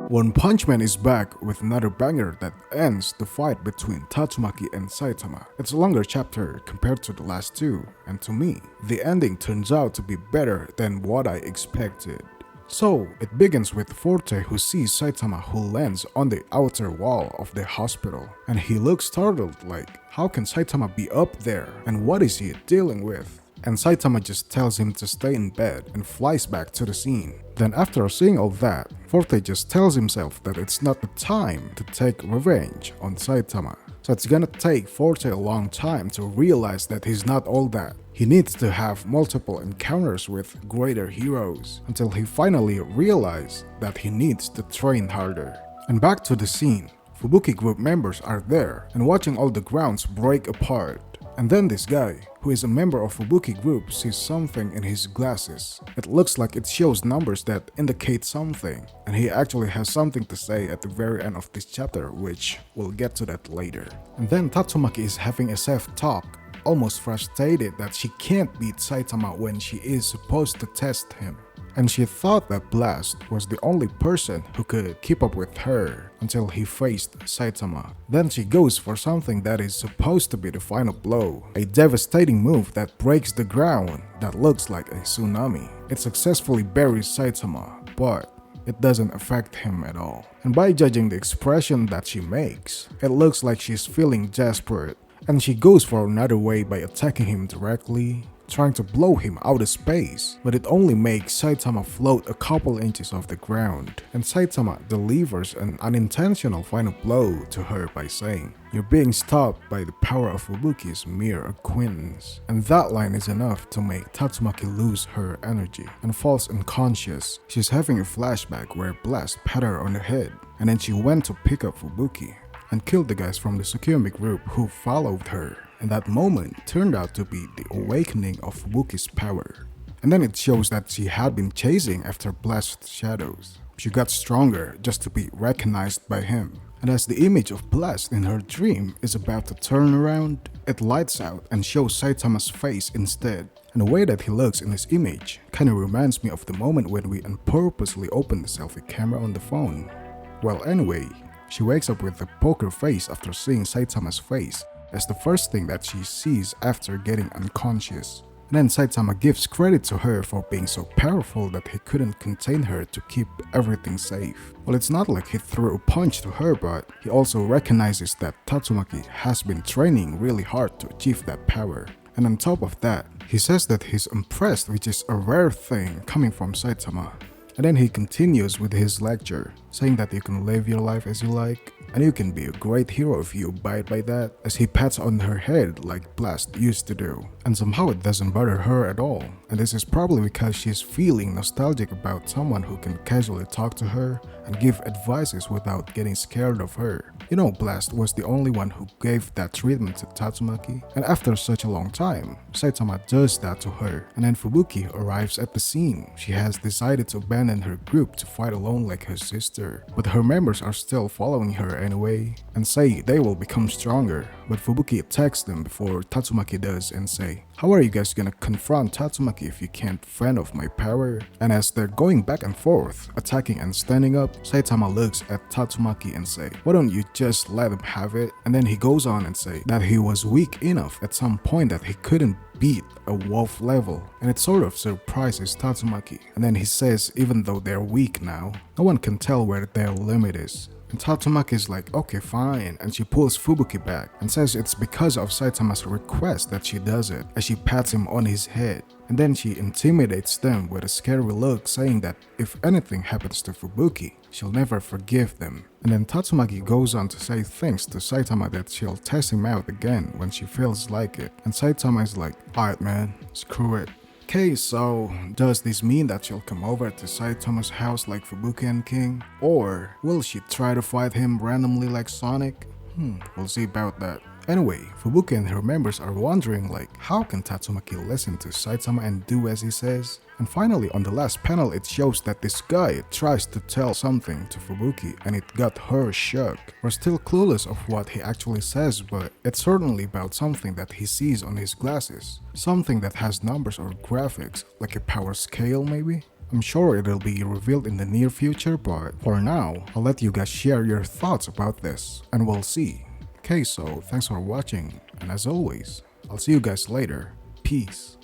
One Punch Man is back with another banger that ends the fight between Tatsumaki and Saitama. It's a longer chapter compared to the last two, and to me, the ending turns out to be better than what I expected. So, it begins with Forte who sees Saitama who lands on the outer wall of the hospital, and he looks startled like, how can Saitama be up there, and what is he dealing with? And Saitama just tells him to stay in bed and flies back to the scene. Then after seeing all that, Forte just tells himself that it's not the time to take revenge on Saitama. So it's gonna take Forte a long time to realize that he's not all that. He needs to have multiple encounters with greater heroes until he finally realizes that he needs to train harder. And back to the scene, Fubuki group members are there and watching all the grounds break apart. And then this guy, who is a member of Fubuki group, sees something in his glasses. It looks like it shows numbers that indicate something, and he actually has something to say at the very end of this chapter, which we'll get to that later. And then Tatsumaki is having a self-talk, almost frustrated that she can't beat Saitama when she is supposed to test him. And she thought that Blast was the only person who could keep up with her until he faced Saitama. Then she goes for something that is supposed to be the final blow, a devastating move that breaks the ground that looks like a tsunami. It successfully buries Saitama, but it doesn't affect him at all. And by judging the expression that she makes, it looks like she's feeling desperate, and she goes for another way by attacking him directly, trying to blow him out of space, but it only makes Saitama float a couple inches off the ground, and Saitama delivers an unintentional final blow to her by saying, "You're being stopped by the power of Fubuki's mere acquaintance." And that line is enough to make Tatsumaki lose her energy and falls unconscious. She's having a flashback where Blast pat her on the head, and then she went to pick up Fubuki and killed the guys from the Tsukuyomi group who followed her. And that moment turned out to be the awakening of Fubuki's power. And then it shows that she had been chasing after Blast's shadows. She got stronger just to be recognized by him. And as the image of Blast in her dream is about to turn around, it lights out and shows Saitama's face instead. And the way that he looks in this image kinda reminds me of the moment when we unpurposely opened the selfie camera on the phone. Well, anyway, she wakes up with a poker face after seeing Saitama's face as the first thing that she sees after getting unconscious. And then Saitama gives credit to her for being so powerful that he couldn't contain her to keep everything safe. Well, it's not like he threw a punch to her, but he also recognizes that Tatsumaki has been training really hard to achieve that power. And on top of that, he says that he's impressed, which is a rare thing coming from Saitama. And then he continues with his lecture, saying that you can live your life as you like, and you can be a great hero if you abide by that, as he pats on her head like Blast used to do. And somehow it doesn't bother her at all, and this is probably because she's feeling nostalgic about someone who can casually talk to her and give advices without getting scared of her. You know, Blast was the only one who gave that treatment to Tatsumaki, and after such a long time, Saitama does that to her. And then Fubuki arrives at the scene. She has decided to abandon her group to fight alone like her sister, but her members are still following her anyway and say they will become stronger. But Fubuki attacks them before Tatsumaki does and say, "How are you guys gonna confront Tatsumaki if you can't fend off my power?" And as they're going back and forth, attacking and standing up, Saitama looks at Tatsumaki and say, "Why don't you just let him have it?" And then he goes on and say that he was weak enough at some point that he couldn't beat a wolf level, and it sort of surprises Tatsumaki. And then he says even though they're weak now, no one can tell where their limit is. And Tatsumaki is like, okay fine, and she pulls Fubuki back and says it's because of Saitama's request that she does it, as she pats him on his head. And then she intimidates them with a scary look, saying that if anything happens to Fubuki, she'll never forgive them. And then Tatsumaki goes on to say things to Saitama that she'll test him out again when she feels like it. And Saitama is like, alright man, screw it. Okay, so does this mean that she'll come over to Saitama's house like Fubuki and King? Or will she try to fight him randomly like Sonic? We'll see about that. Anyway, Fubuki and her members are wondering like, how can Tatsumaki listen to Saitama and do as he says? And finally, on the last panel, it shows that this guy tries to tell something to Fubuki and it got her shook. We're still clueless of what he actually says, but it's certainly about something that he sees on his glasses. Something that has numbers or graphics, like a power scale maybe? I'm sure it'll be revealed in the near future, but for now, I'll let you guys share your thoughts about this, and we'll see. Okay, so thanks for watching, and as always, I'll see you guys later. Peace.